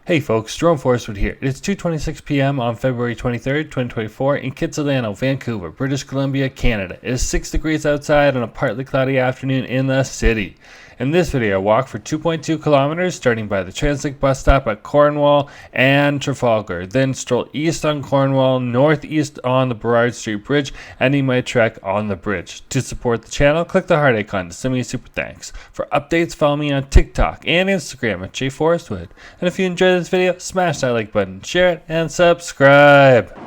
Hey folks, Jerome Forestwood here. It's 2:26 p.m. on February 23rd, 2024 in Kitsilano, Vancouver, British Columbia, Canada. It is 6 degrees outside on a partly cloudy afternoon in the city. In this video, I walk for 2.2 kilometers starting by the Translink bus stop at Cornwall and Trafalgar, then stroll east on Cornwall, northeast on the Burrard Street Bridge, ending my trek on the bridge. To support the channel, click the heart icon to send me a super thanks. For updates, follow me on TikTok and Instagram at jforestwood. And if you enjoyed this video, smash that like button, share it, and subscribe.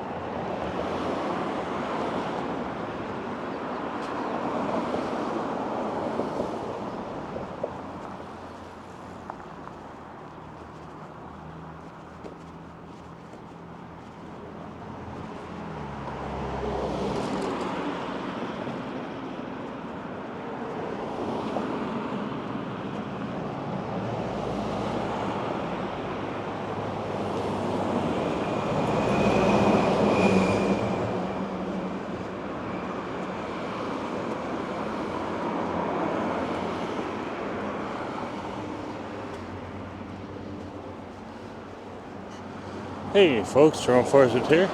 Hey folks, Jerome Forestwood here.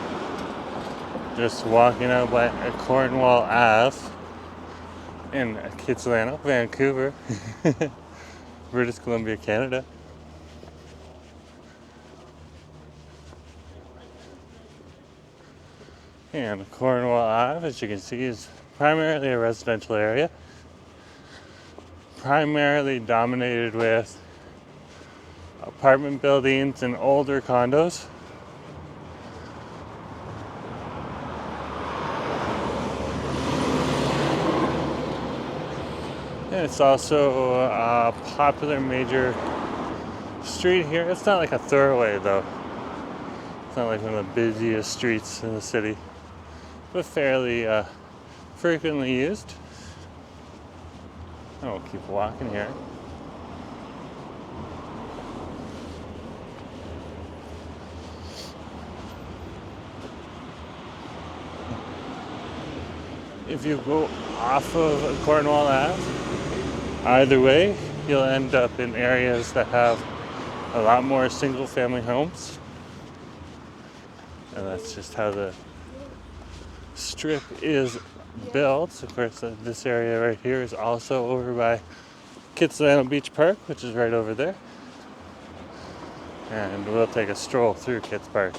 Just walking out by Cornwall Ave in Kitsilano, Vancouver, British Columbia, Canada. And Cornwall Ave, as you can see, is primarily a residential area, primarily dominated with apartment buildings and older condos. And it's also a popular major street here. It's not like a thoroughway though. It's not like one of the busiest streets in the city, but fairly frequently used. I will keep walking here. If you go off of Cornwall Ave, either way, you'll end up in areas that have a lot more single-family homes. And that's just how the strip is built. Of course, this area right here is also over by Kitsilano Beach Park, which is right over there. And we'll take a stroll through Kits Park.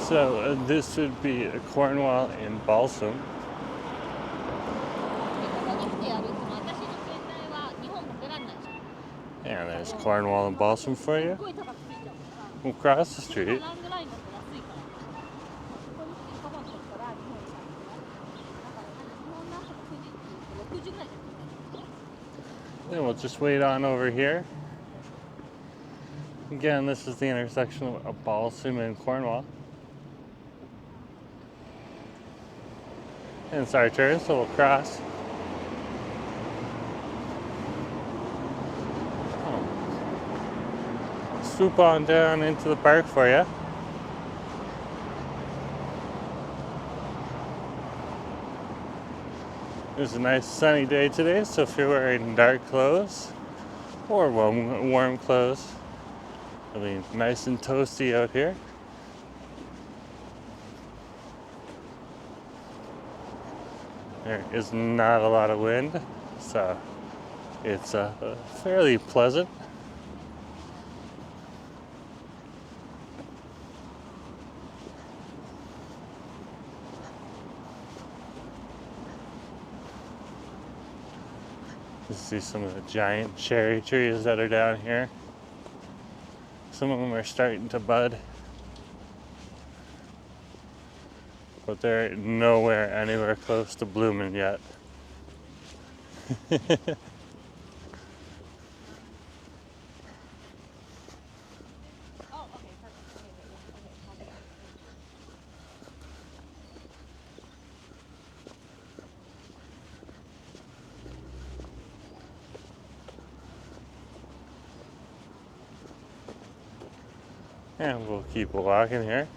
So this would be Cornwall in Balsam. And there's Cornwall and Balsam for you. We'll cross the street. Then we'll just wait on over here. Again, this is the intersection of Balsam and Cornwall. And it's our turn, so we'll cross. Swoop on down into the park for you. It's a nice sunny day today, so if you're wearing dark clothes or warm clothes, it'll be nice and toasty out here. There is not a lot of wind, so it's fairly pleasant. You see some of the giant cherry trees that are down here. Some of them are starting to bud, but they're nowhere anywhere close to blooming yet. And we'll keep walking here.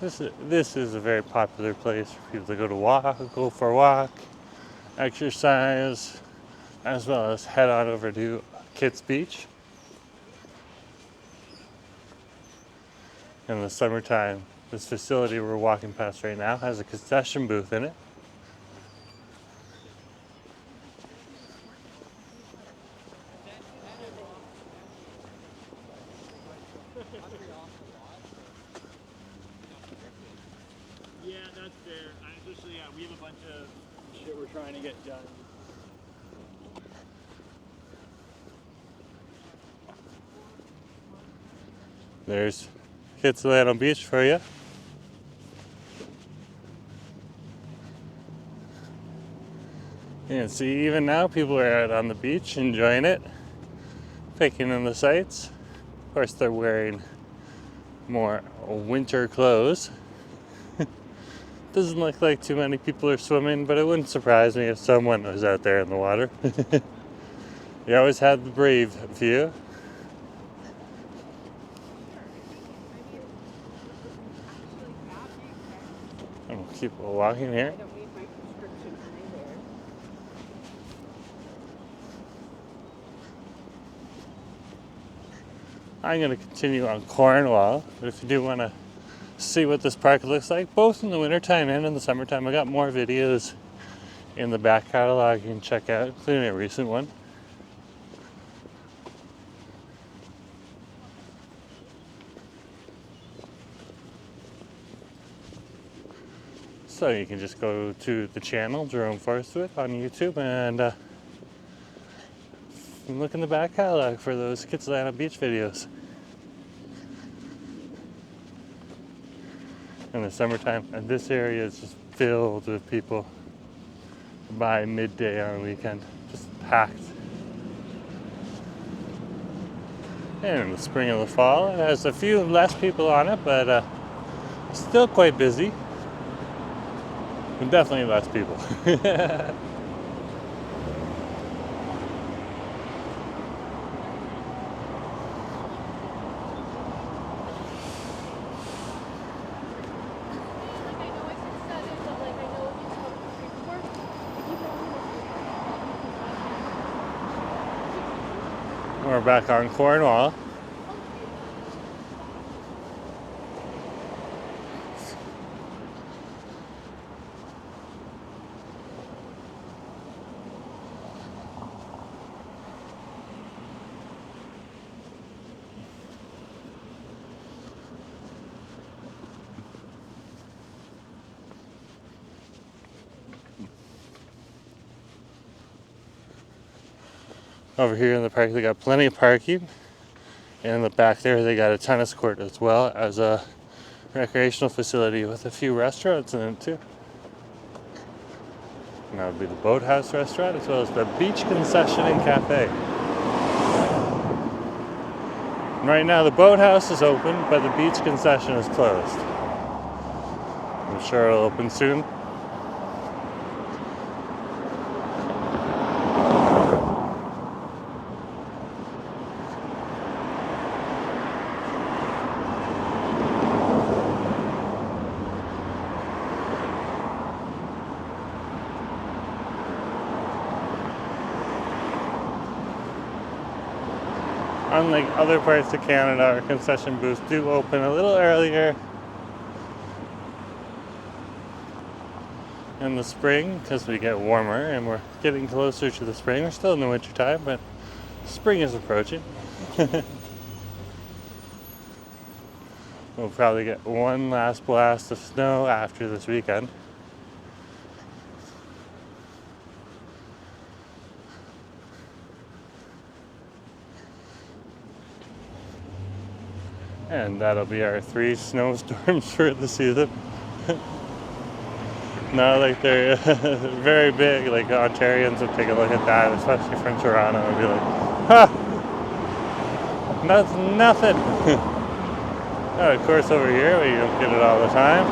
This is a very popular place for people to go for a walk, exercise, as well as head on over to Kitts Beach. In the summertime, this facility we're walking past right now has a concession booth in it. Yeah, that's fair. We have a bunch of shit we're trying to get done. There's Kitsilano Beach for you. You can see even now people are out on the beach enjoying it, taking in the sights. Of course, they're wearing more winter clothes. Doesn't look like too many people are swimming, but it wouldn't surprise me if someone was out there in the water. You always have the brave few. And we'll keep walking here. I'm going to continue on Cornwall, but if you do want to see what this park looks like, both in the wintertime and in the summertime, I got more videos in the back catalog you can check out, including a recent one. So you can just go to the channel, Jerome Forestwood, on YouTube, and look in the back catalog for those Kitsilano Beach videos. In the summertime, and this area is just filled with people by midday on the weekend, just packed. And in the spring and the fall, it has a few less people on it, but still quite busy. And definitely less people. We're back on Cornwall. Over here in the park, they got plenty of parking. And in the back there, they got a tennis court as well as a recreational facility with a few restaurants in it too. And that would be the Boathouse restaurant as well as the Beach Concession and Cafe. And right now, the Boathouse is open, but the Beach Concession is closed. I'm sure it'll open soon. Unlike other parts of Canada, our concession booths do open a little earlier in the spring because we get warmer and we're getting closer to the spring. We're still in the winter time, but spring is approaching. We'll probably get one last blast of snow after this weekend. And that'll be our 3 snowstorms for the season. Not like they're very big, like Ontarians would take a look at that, especially from Toronto, and be like, ha! That's nothing. Of course, over here, we don't get it all the time.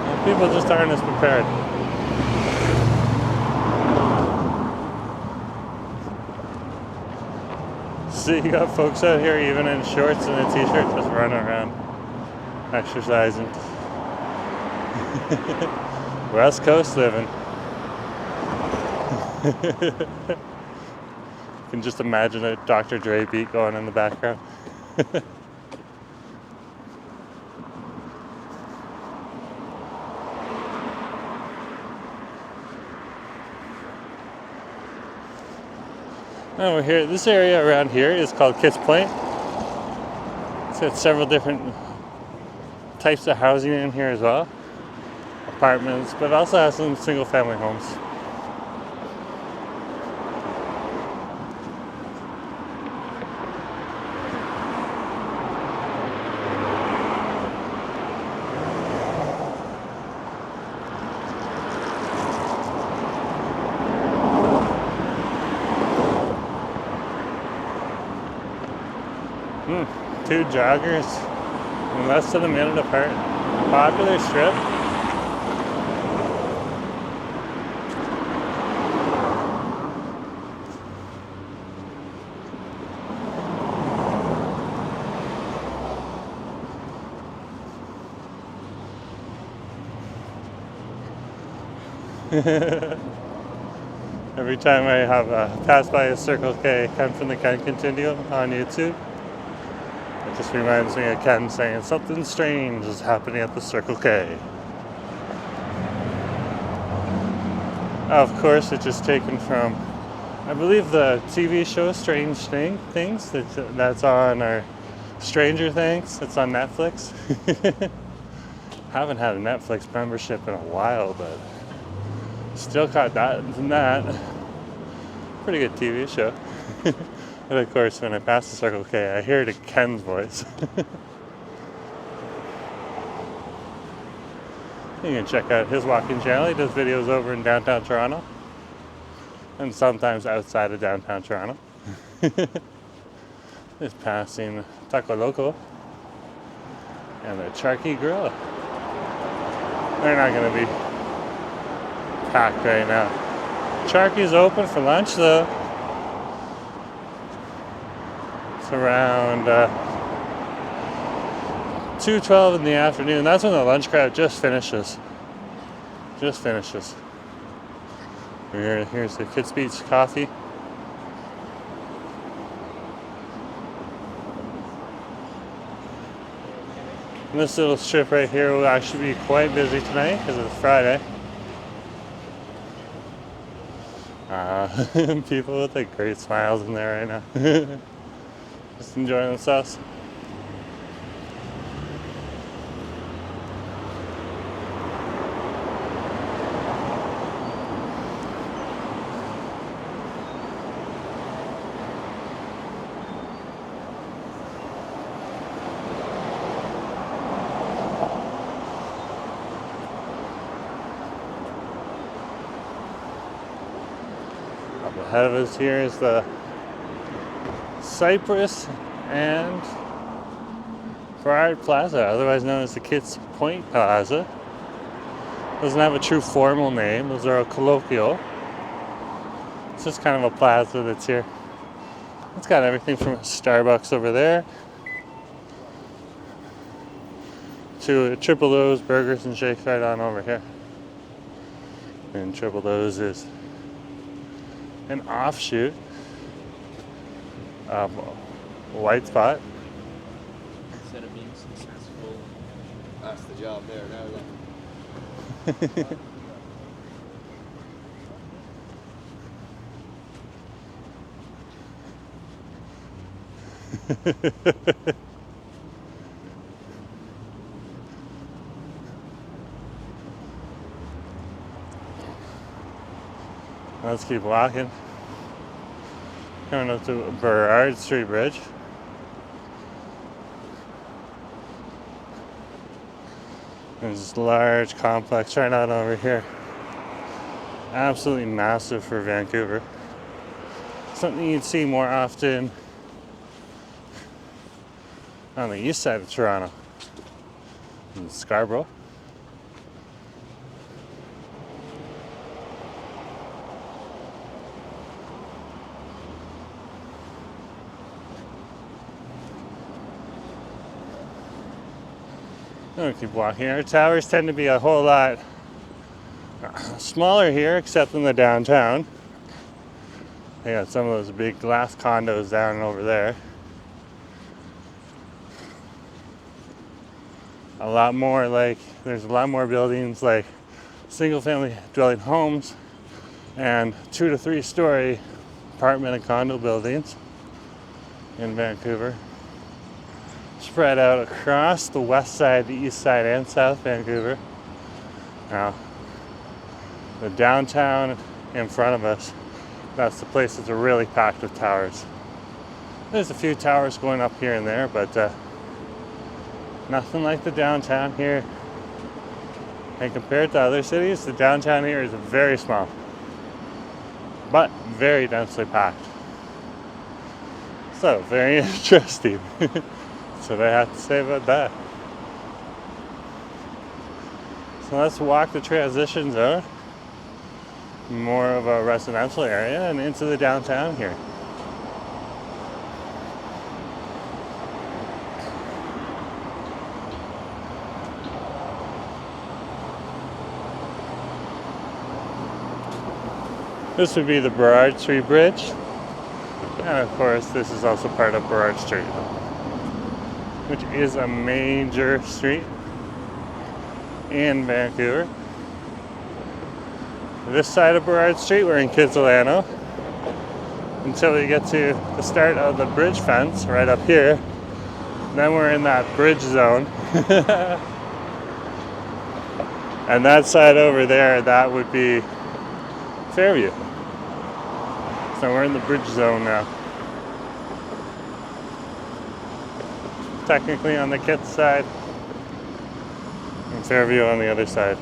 And people just aren't as prepared. So you got folks out here even in shorts and a t-shirt just running around, exercising. West Coast living. You can just imagine a Dr. Dre beat going in the background. And we're here. This area around here is called Kitts Point. It's got several different types of housing in here as well. Apartments, but also has some single family homes. Two joggers in less than a minute apart. Popular strip. Every time I have pass by a Circle K, Ken from the Ken Continuum on YouTube, it just reminds me of Ken saying something strange is happening at the Circle K. Of course, it's just taken from, I believe, the TV show Strange Things that's on, or Stranger Things, it's on Netflix. Haven't had a Netflix membership in a while, but still caught that and that. Pretty good TV show. And of course, when I pass the Circle K, I hear it in Ken's voice. You can check out his walking channel. He does videos over in downtown Toronto. And sometimes outside of downtown Toronto. Just passing Taco Loco and the Charky Grill. They're not going to be packed right now. Charky's open for lunch though. It's around 2:12 in the afternoon. That's when the lunch crowd just finishes. Here's the Kitts Beach coffee. And this little strip right here will actually be quite busy tonight because it's Friday. People with like great smiles in there right now. Just enjoying themselves. Ahead of us here is the Cypress and Burrard Plaza, otherwise known as the Kitts Point Plaza. Doesn't have a true formal name, those are all colloquial. It's just kind of a plaza that's here. It's got everything from a Starbucks over there to Triple O's Burgers and Shakes right on over here. And Triple O's is an offshoot of White Spot. Instead of being successful, that's the job there now. Let's keep walking. Coming up to Burrard Street Bridge. There's this large complex right out over here. Absolutely massive for Vancouver. Something you'd see more often on the east side of Toronto, in Scarborough. I'm gonna keep walking. Our towers tend to be a whole lot smaller here, except in the downtown. They got some of those big glass condos down over there. A lot more there's a lot more buildings like single family dwelling homes and 2 to 3 story apartment and condo buildings in Vancouver, spread out across the west side, the east side, and south Vancouver. Now, the downtown in front of us, that's the place that's really packed with towers. There's a few towers going up here and there, but nothing like the downtown here. And compared to other cities, the downtown here is very small, but very densely packed. So, very interesting. That's what I have to say about that. So let's walk the transition zone, more of a residential area, and into the downtown here. This would be the Burrard Street Bridge, and of course this is also part of Burrard Street, which is a major street in Vancouver. This side of Burrard Street, we're in Kitsilano until we get to the start of the bridge fence right up here. Then we're in that bridge zone. And that side over there, that would be Fairview. So we're in the bridge zone now. Technically on the Kits side, and Fairview on the other side.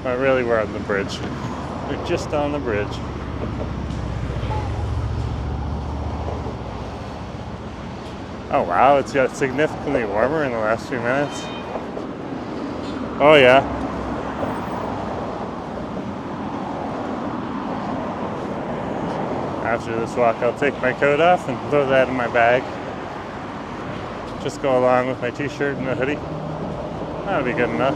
But really we're on the bridge. We're just on the bridge. Oh wow, it's got significantly warmer in the last few minutes. Oh yeah. After this walk, I'll take my coat off and throw that in my bag. Just go along with my t-shirt and a hoodie. That'll be good enough.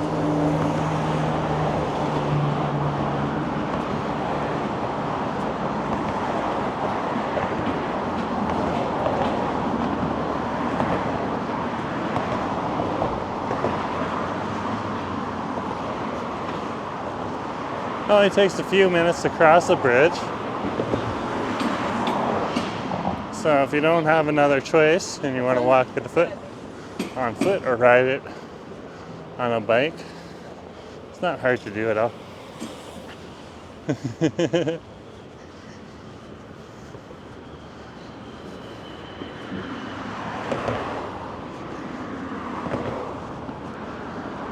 It only takes a few minutes to cross the bridge. So if you don't have another choice and you want to walk it on foot or ride it on a bike, it's not hard to do at all.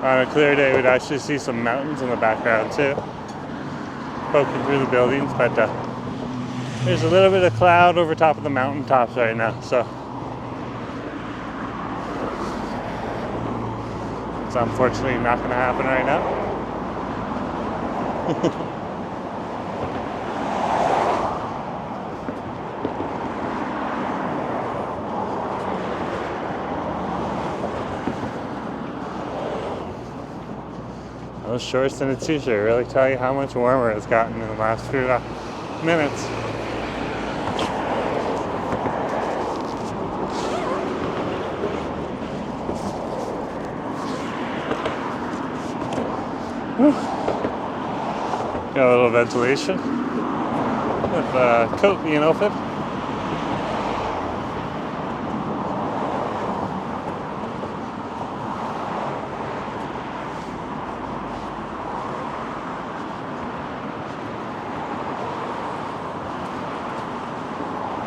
On a clear day, we'd actually see some mountains in the background too, poking through the buildings, but there's a little bit of cloud over top of the mountain tops right now, so it's unfortunately not going to happen right now. Those shorts and a t-shirt really tell you how much warmer it's gotten in the last few minutes. Got a little ventilation with a coat being open.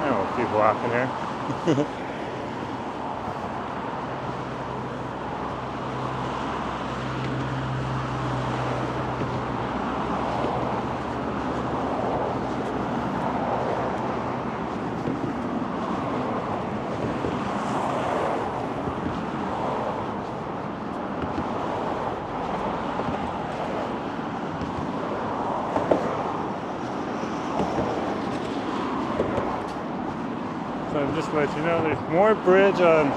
And we'll keep walking here. So just to let you know, there's more bridge on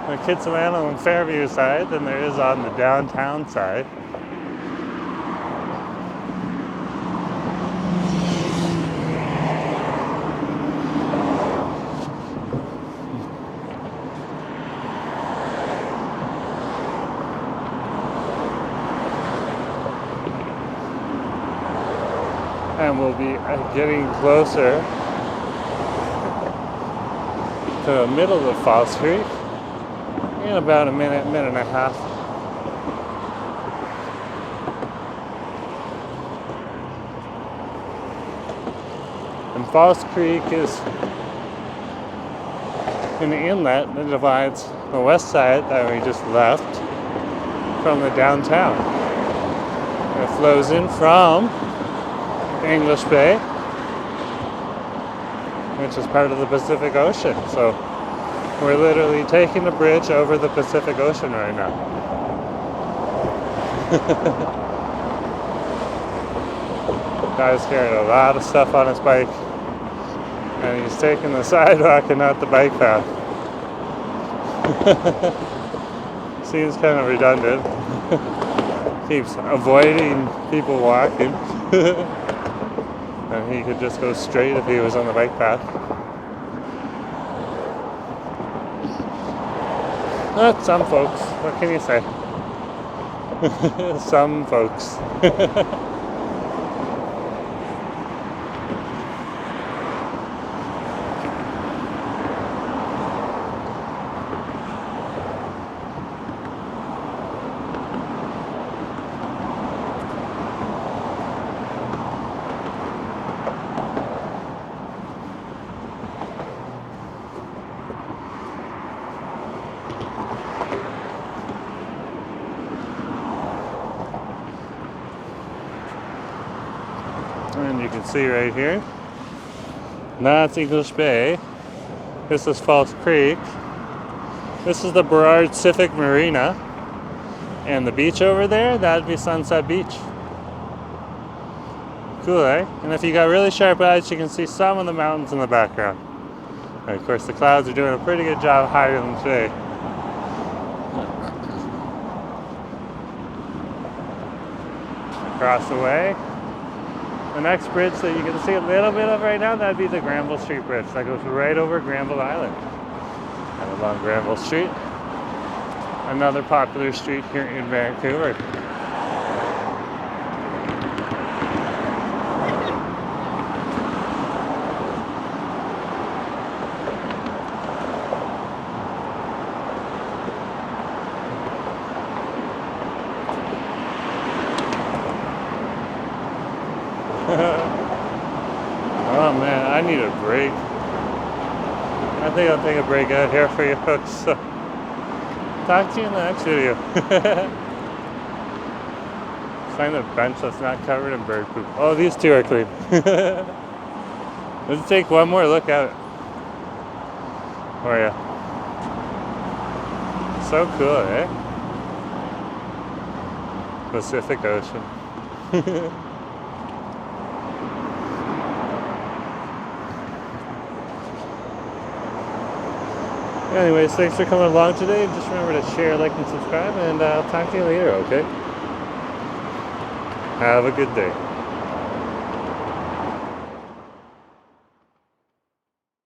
the Kitsilano and Fairview side than there is on the downtown side. And we'll be getting closer to the middle of Fall Street in about a minute and a half. And Falls Creek is an inlet that divides the west side that we just left from the downtown. It flows in from English Bay, which is part of the Pacific Ocean. So we're literally taking the bridge over the Pacific Ocean right now. Guy's carrying a lot of stuff on his bike, and he's taking the sidewalk and not the bike path. Seems kind of redundant. Keeps avoiding people walking. And he could just go straight if he was on the bike path. But some folks, what can you say? Some folks. And you can see right here, that's English Bay. This is Falls Creek. This is the Burrard Civic Marina. And the beach over there, that'd be Sunset Beach. Cool, eh? And if you got really sharp eyes, you can see some of the mountains in the background. And of course, the clouds are doing a pretty good job hiding them today. Across the way, the next bridge that you can see a little bit of right now, that'd be the Granville Street Bridge. That goes right over Granville Island. And along Granville Street, another popular street here in Vancouver. Oh man, I need a break. I think I'll take a break out here for you folks. So, talk to you in the next video. Find a bench that's not covered in bird poop. Oh, these two are clean. Let's take one more look at it for you. So cool, eh? Pacific Ocean. Anyways, thanks for coming along today. Just remember to share, like, and subscribe, and I'll talk to you later, okay? Have a good day.